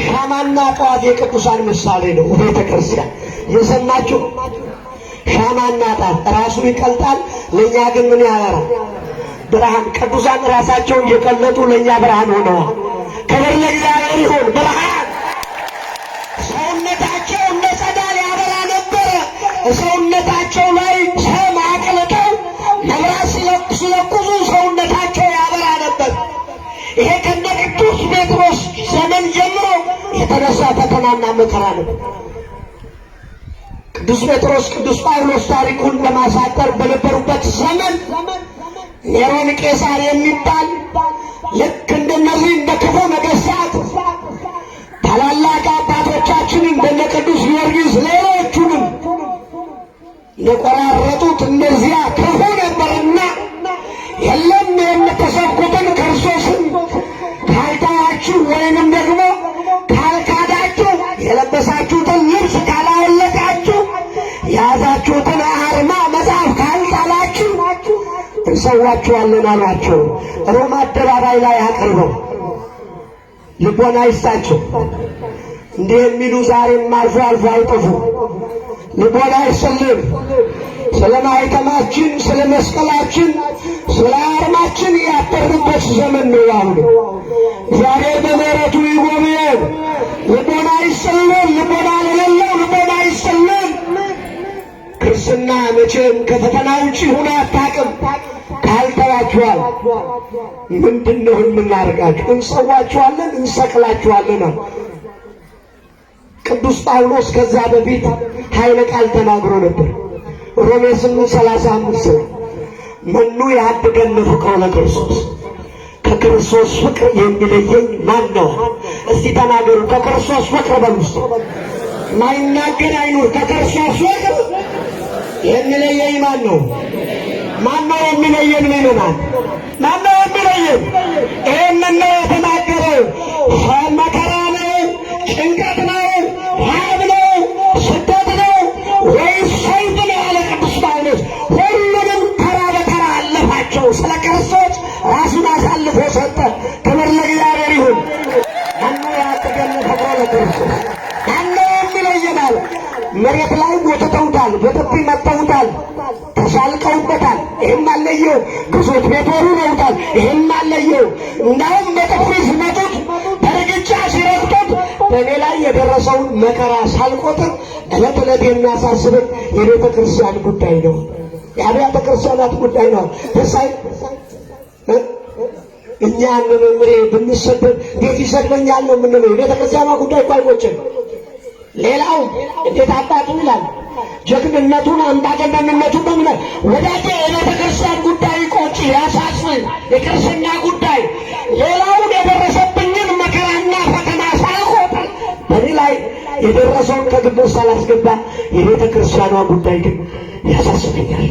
ሻማና ጧፍ የቅዱሳን ምሳሌ ነው። ቤተክርስቲያን የሰማችሁ ሻማና ጧፍ ራሱ ይቀልጣል፣ ለኛ ግን ምን ያበራል? ብርሃን። ቅዱሳን ራሳቸውን እየቀለጡ ለኛ ብርሃን ሆነዋል። ክብር ለእግዚአብሔር ይሁን። ብርሃን ሰውነታቸው እንደ ጸዳል ያበራ ነበረ። ሰውነታቸው ላይ ሰም አቅልጠው መብራት ሲለኩሱ ሰውነታቸው ያበራ ነበር። ይሄ ከነ ቅዱስ ጴጥሮስ ዘመን ጀምሮ የተነሳ ፈተናና መከራ ነው። ቅዱስ ጴጥሮስ ቅዱስ ጳውሎስ ታሪኩን ለማሳጠር በነበሩበት ዘመን ኔሮን ቄሳር የሚባል ልክ እንደነዚህ እንደ ክፉ ነገሥታት ታላላቅ አባቶቻችን እንደነ ቅዱስ ጊዮርጊስ ሌሎቹንም የቆራረጡት እነዚያ ክፉ ነበርና የለም የምትሰብኩትን ክርስቶስን ካልተዋችሁ ወይንም ደግሞ ካልካዳችሁ የለበሳችሁትን ልብስ ካላወለቃችሁ የያዛችሁትን አርማ መጽሐፍ ካልጣላችሁ እንሰዋችኋለን አሏቸው። ሮማ አደባባይ ላይ አቅርበው ልቦና ይስጣቸው። እንዲህ የሚሉ ዛሬም አልፎ አልፎ አይጠፉ። ልቦና ይስጥልን። ስለ ማኅተማችን፣ ስለ መስቀላችን፣ ስለ አርማችን ያፈርንበት ዘመን ነው አሁን። እግዚአብሔር በምሕረቱ ይጎብኘን። ልቦና ይስጥልን። ልቦና ለሌለው ልቦና ይስጥልን። ክርስትና መቼም ከፈተና ውጭ ሆኖ አታውቅም። ካልተዋችኋል ምንድን ነው የምናደርጋችሁ? እንሰዋችኋለን፣ እንሰቅላችኋለን። ቅዱስ ጳውሎስ ከዛ በፊት ኃይለ ቃል ተናግሮ ነበር። ሮሜ 8:35 መኑ ያድገን ፍቅሮ ለክርስቶስ፣ ከክርስቶስ ፍቅር የሚለየኝ ማን ነው? እስቲ ተናገሩ። ከክርስቶስ ፍቅር በሉስ። ማይናገር አይኑር። ከክርስቶስ ፍቅር የሚለየኝ ማን ነው? ማን ነው የሚለየን? ምንማን ማን ነው የሚለየን? ይህንን ነው የተናገረው። መከራ ነው፣ ጭንቀት ነው፣ ረሃብ ነው፣ ስደት ነው ወይስ ሰይፍ ነው ያለ ቅዱስ ጳውሎስ። ሁሉንም ተራ በተራ አለፋቸው። ስለ ክርስቶስ ራሱን አሳልፎ ሰጠ። ክብር ለእግዚአብሔር ይሁን። ማን ያድገን ፍቅሮ ለክርስቶስ? ማን ነው የሚለየናል? መሬት ላይ ጎትተውታል፣ በጥፊ መተውታል፣ ተሳልቀውበታል። ይህም አለየው። ግዞት ቤት ወርውረውታል። ይህም አለየው። እንዳውም በጥፊ ሲመቱት፣ በርግጫ ሲረግጡት በእኔ ላይ የደረሰውን መከራ ሳልቆጥር ዕለት ዕለት የሚያሳስብን የቤተ ክርስቲያን ጉዳይ ነው። የአብያተ ክርስቲያናት ጉዳይ ነው። ተሳይ እኛ መምሬ ብንሰደድ ቤት ይሰድበኛል ነው የምንለው። የቤተ ክርስቲያኗ ጉዳይ እኮ አይቆጭም። ሌላው እንዴት አባቱ ይላል ጀግንነቱን አምባገነንነቱን በሚለው ወዳጄ የቤተ ክርስቲያን ጉዳይ ቆጭ ያሳስብ። የክርስትና ጉዳይ ሌላውን የደረሰብኝን መከራና ፈተና ሳልቆጥር በእኔ ላይ የደረሰውን ከግምት ሳላስገባ የቤተ ክርስቲያኗ ጉዳይ ግን ያሳስበኛል፣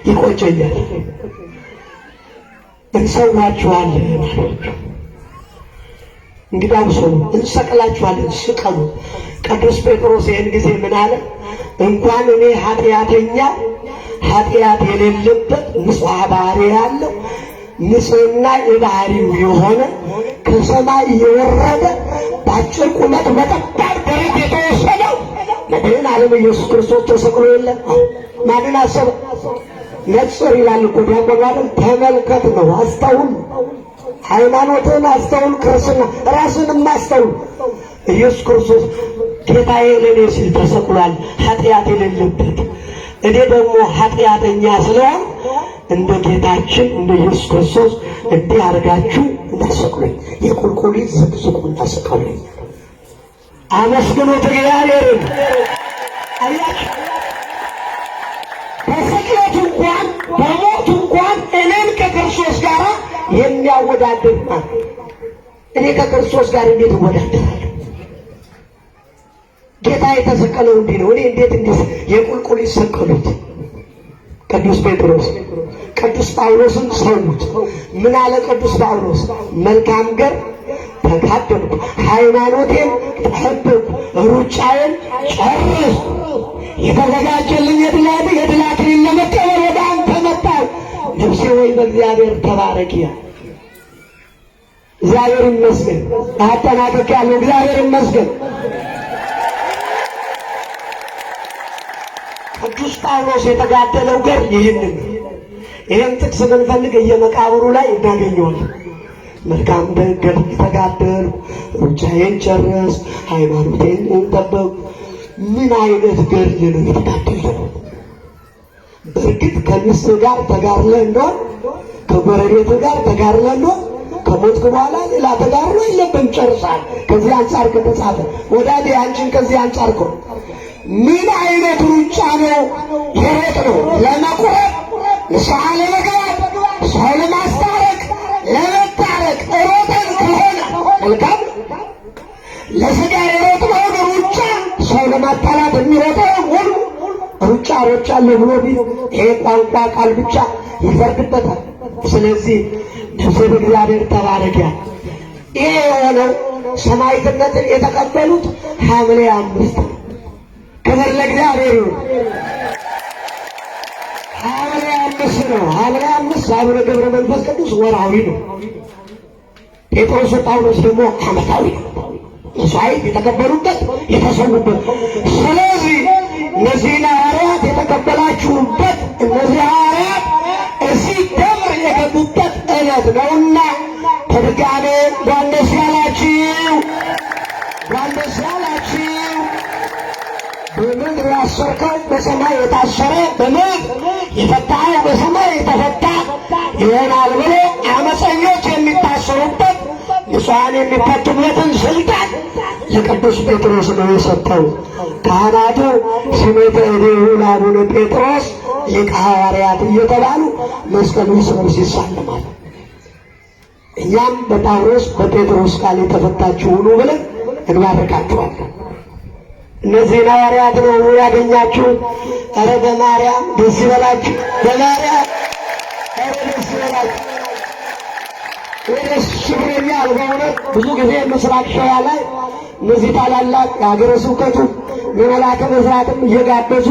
ይቆጨኛል። እንሰዋችኋለን ማለት እንግዲህ ሰው እንሰቅላችኋለን፣ ስቀሉ። ቅዱስ ጴጥሮስ ይህን ጊዜ ምን አለ? እንኳን እኔ ኃጢአተኛ ኃጢአት የሌለበት ንጹሕ ባህሪ ያለው ንጽሕና የባህሪው የሆነ ከሰማይ የወረደ በአጭር ቁመት በጠባብ ደረት የተወሰነው መድኃኔ ዓለም ኢየሱስ ክርስቶስ ተሰቅሎ የለም። ማንን አሰበ? ነጽር ይላል እኮ ዲያቆን አይደል? ተመልከት ነው። አስተውል፣ ሃይማኖትን አስተውል፣ ክርስትና ራስንም አስተውል። ኢየሱስ ክርስቶስ ጌታዬ ለእኔ ሲል ተሰቅሏል፣ ኃጢአት የሌለበት። እኔ ደግሞ ኃጢአተኛ ስለሆን እንደ ጌታችን እንደ ኢየሱስ ክርስቶስ እንዲህ አድርጋችሁ እንዳሰቅሉኝ፣ የቁልቁሊት ዝቅዝቁ እንዳሰቀሉኝ። አመስግኑት እግዚአብሔርን። አያችሁ፣ በስቅለቱ እንኳን በሞቱ እንኳን እኔን ከክርስቶስ ጋር የሚያወዳድር ማለት እኔ ከክርስቶስ ጋር እንዴት እወዳደራለሁ? ጌታ የተሰቀለው እንዲህ ነው። እኔ እንዴት እንዲህ የቁልቁሊት ሰቀሉት? ቅዱስ ጴጥሮስ ቅዱስ ጳውሎስን ሰውት። ምን አለ ቅዱስ ጳውሎስ? መልካም ገር ተጋደልኩ፣ ሃይማኖቴን ጠበቅኩ፣ ሩጫዬን ጨረስኩ፣ የተዘጋጀልኝ የድል አክሊል ለመቀበል ወደ አንተ መጣሁ። ነፍሴ ወይ በእግዚአብሔር ተባረኪ። እግዚአብሔር ይመስገን። አጠናቀቅ ያለው እግዚአብሔር ይመስገን። ቅዱስ ጳውሎስ የተጋደለው ገር ይህንን ይህን ጥቅስ ብንፈልግ እየመቃብሩ ላይ እናገኘዋለን። መልካም ገድል ተጋደልኩ፣ ሩጫዬን ጨረስኩ፣ ሃይማኖቴን ጠበቅኩ። ምን አይነት ገድል ነው የተጋደለው? በእርግጥ ከሚስት ጋር ተጋድለህ እንደሆን፣ ከጎረቤት ጋር ተጋድለህ እንደሆን፣ ከሞትክ በኋላ ሌላ ተጋድሎ የለብህም ጨርሳል። ከዚህ አንጻር ከተጻፈ ወዳጄ አንቺን ከዚህ አንጻር እኮ ምን አይነት ሩጫ ነው የሮጥ ነው? ለመቁረብ፣ ንስሐ ለመግባት፣ ሰው ለማስታረቅ፣ ለመታረቅ ሮጠን ከሆነ መልካም። ለሥጋ የሮጥነውን ሩጫ ሰው ለማጣላት የሚሮጠውን ሁሉ ሩጫ ሮጫለሁ ብሎ ቢል ይሄ ቋንቋ ቃል ብቻ ይፈርድበታል። ስለዚህ ነፍሴ በእግዚአብሔር ተባረኪያ። ይሄ የሆነው ሰማዕትነትን የተቀበሉት ሐምሌ 5 ነው። ክብር ለእግዚአብሔር ይሁን። ሐምሌ 5 ነው። ሐምሌ 5 አቡነ ገብረ መንፈስ ቅዱስ ወርሃዊ ነው። ጴጥሮስ ጳውሎስ ደግሞ ዓመታዊ ነው። መስዋዕት የተቀበሉበት የተሰዉበት። ስለዚህ እነዚህን ሐዋርያት የተቀበላችሁበት እነዚህ ሐዋርያት እዚህ ደብር የገቡበት ዕለት ነውና በድጋሜ እንኳን ደስ ያላችሁ፣ እንኳን ደስ ያላችሁ። በምድር ያሰርከው በሰማይ የታሰረ፣ በምድር የፈታኸው በሰማይ የተፈታ ይሆናል ብሎ አመፀኞች የሚታሰሩበት ንጹሐን የሚፈቱበትን ስልጣን ለቅዱስ ጴጥሮስ ነው የሰጠው። ካህናቱ ስሜተ እዴሁ ለአቡነ ጴጥሮስ ሊቀ ሐዋርያት እየተባሉ መስቀሉ ስር ይሳለማሉ። እኛም በጳውሎስ በጴጥሮስ ቃል የተፈታችሁ ሁኑ ብለን እንባርካችኋለን። እነዚህን ሐዋርያት ነው ያገኛችሁ። ኧረ በማርያም ደስ ይበላችሁ፣ በማርያም ኧረ ደስ ይበላችሁ። ወደስ ሽብረኛል። በእውነት ብዙ ጊዜ ምስራቅ ሸዋ ላይ እነዚህ ታላላቅ የሀገረ ስብከቱ የመላከ መስራትም እየጋበዙ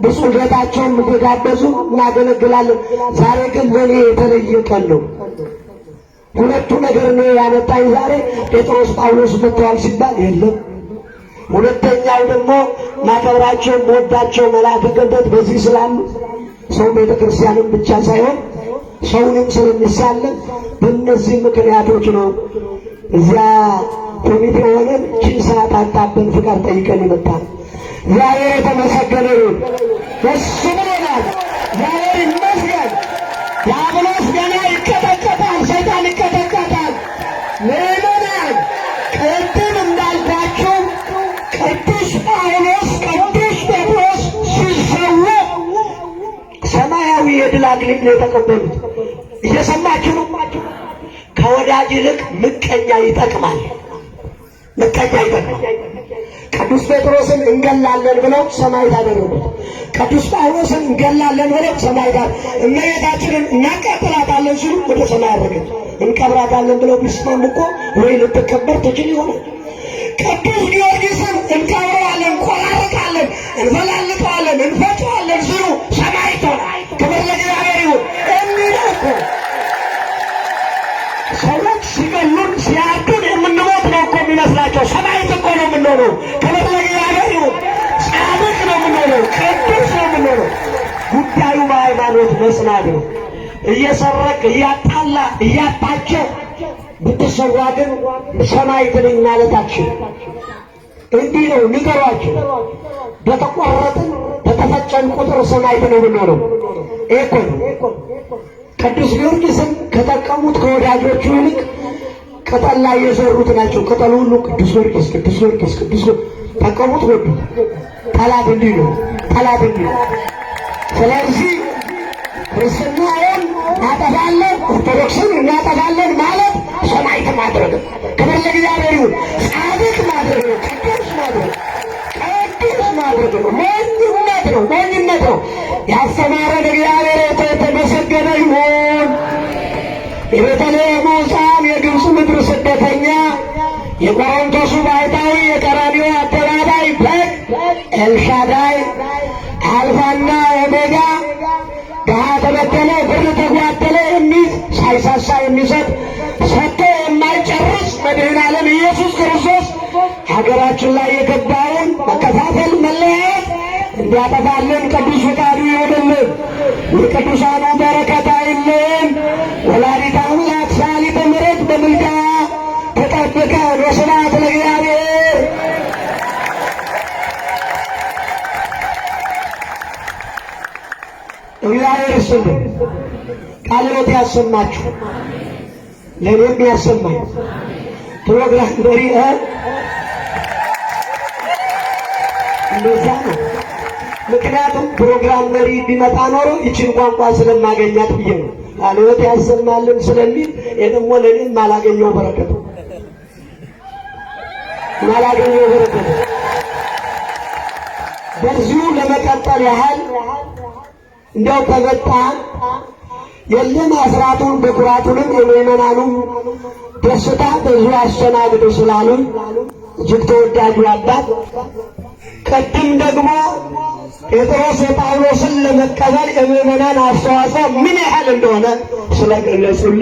ብፁዕነታቸውም እየጋበዙ እናገለግላለን። ዛሬ ግን ለእኔ የተለየ ቀን ነው። ሁለቱ ነገር ነው ያመጣኝ ዛሬ። ጴጥሮስ ጳውሎስ መጥተዋል ሲባል የለም። ሁለተኛው ደግሞ ማከብራቸው መወዳቸው መልአከ ገነት በዚህ ስላሉ ሰው ቤተ ክርስቲያንም ብቻ ሳይሆን ሰውንም ስለሚሳለን በእነዚህ ምክንያቶች ነው እዚያ ኮሚቴ ሆነን ችን ሰዓት አጣበን ፍቃድ ጠይቀን ይመጣል። እግዚአብሔር የተመሰገነ ይሁን። ደስ ብሎናል። እግዚአብሔር ይመስገን። ዲያብሎስ ገና ይቀጠቀጣል፣ ሰይጣን ይቀጠቀጣል። ምዕመናን ቅድም እንዳልኳችሁ ቅዱስ ጳውሎስ ቅዱስ ጴጥሮስ ሲሰዉ ሰማያዊ የድል አክሊል ነው የተቀበሉት። እየሰማችሁ ነው። ከወዳጅ ይልቅ ምቀኛ ይጠቅማል። ምቀኛ ይጠቅማል። ቅዱስ ጴጥሮስን እንገላለን ብለው ሰማዕት አደረጉት። ቅዱስ ጳውሎስን እንገላለን ብለው ሰማዕት አደረጉት። እመቤታችንን እናቃጥላታለን ሲሉ ወደ ሰማይ አደረገች። እንቀብራታለን ብለው ቢስማሙ እኮ ወይ ልትከበር ትችል ይሆናል። ቅዱስ ጊዮርጊስን እንቀብረዋለን፣ እንቆራርጣለን፣ እንፈላልቀዋለን፣ እንፈጨዋለን ሲሉ ሰማዕት ሆነ። ክብር ለእግዚአብሔር ይሁን። የሚለው እኮ ሰዎች ሲገሉን ሲያርዱን የምንሞት ነው እኮ የሚመስላቸው። ሰማዕት እኮ ነው የምንሆነው። ክብር ለእግዚአብሔር ይሁን። ጻድቅ ነው የምንሆነው፣ ቅዱስ ነው የምንሆነው። ጉዳዩ በሃይማኖት መጽናት ነው። እየሰረቅ እያጣላ እያጣቸው ብትሰዋ ግን ሰማዕት ነኝ ማለታችን እንዲህ ነው። ንገሯቸው። በተቆረጥን በተፈጨን ቁጥር ሰማዕት ነው የምንሆነው። ይሄ እኮ ነው። ቅዱስ ጊዮርጊስን ከጠቀሙት ከወዳጆቹ ይልቅ ቅጠል ላይ የዘሩት ናቸው። ቅጠሉ ሁሉ ቅዱስ ጊዮርጊስ ቅዱስ ጊዮርጊስ ቅዱስ ጠቀሙት፣ ወዱ። ጠላት እንዲህ ነው። ጠላት እንዲህ ነው። ስለዚህ ክርስትናውን እናጠፋለን፣ ኦርቶዶክስን እናጠፋለን ማለት ሰማዕት ማድረግ ነው። ክብር ለእግዚአብሔር ይሁን። ጻድቅ ማድረግ ነው። ቅዱስ ማድረግ ቅዱስ ማድረግ ነው። ሞኝነት ነው። ሞኝነት ነው። ያስተማረን እግዚአብሔር የተመሰገነ ይሁን። የቤተልሔሙ ሕፃን የግብፅ ምድር ስደተኛ የቆሮንቶሱ ባሕታዊ የቀራንዮ አደባባይ በግ ኤልሻዳይ አልፋና ኦሜጋ ድሀ ተበደለ ብር ተጓደለ የሚል ሳይሳሳ የሚሰጥ ሰጥቶ መድኃኔ ዓለም ኢየሱስ ክርስቶስ ሀገራችን ላይ የገባውን መከፋፈል፣ መለያየት እንዲያጠፋልን ቅዱስ ፈቃዱ ይሆንልን። የቅዱሳኑ በረከት አይለየን። ወላዲተ አምላክ ሰዓሊተ ምሕረት በምልጃ ተጠብቀን። ወስብሐት ለእግዚአብሔር። እግዚአብሔር ይስጥልን። ቃልዎት ያሰማችሁ፣ ለእኔም ያሰማኝ። ፕሮግራም መሪ እንደዛ ነው። ምክንያቱም ፕሮግራም መሪ ቢመጣ ኖሮ ይችን ቋንቋ ስለማገኛት ብዬ ነው። ቃልዎት ያሰማልን ስለሚል ደግሞ ለእኔም ማላገኘው በረከት በዚሁ ለመቀጠል ያህል እንዲያው ከመጣ የለም አስራቱን በኩራቱንም የምእመናኑም ደስታ በዚሁ አስተናግዱ ስላሉን እጅግ ተወዳጁ አባት ቅድም ደግሞ ጴጥሮስ የጳውሎስን ለመቀበል የምእመናን አስተዋጽኦ ምን ያህል እንደሆነ ስለገለጹልን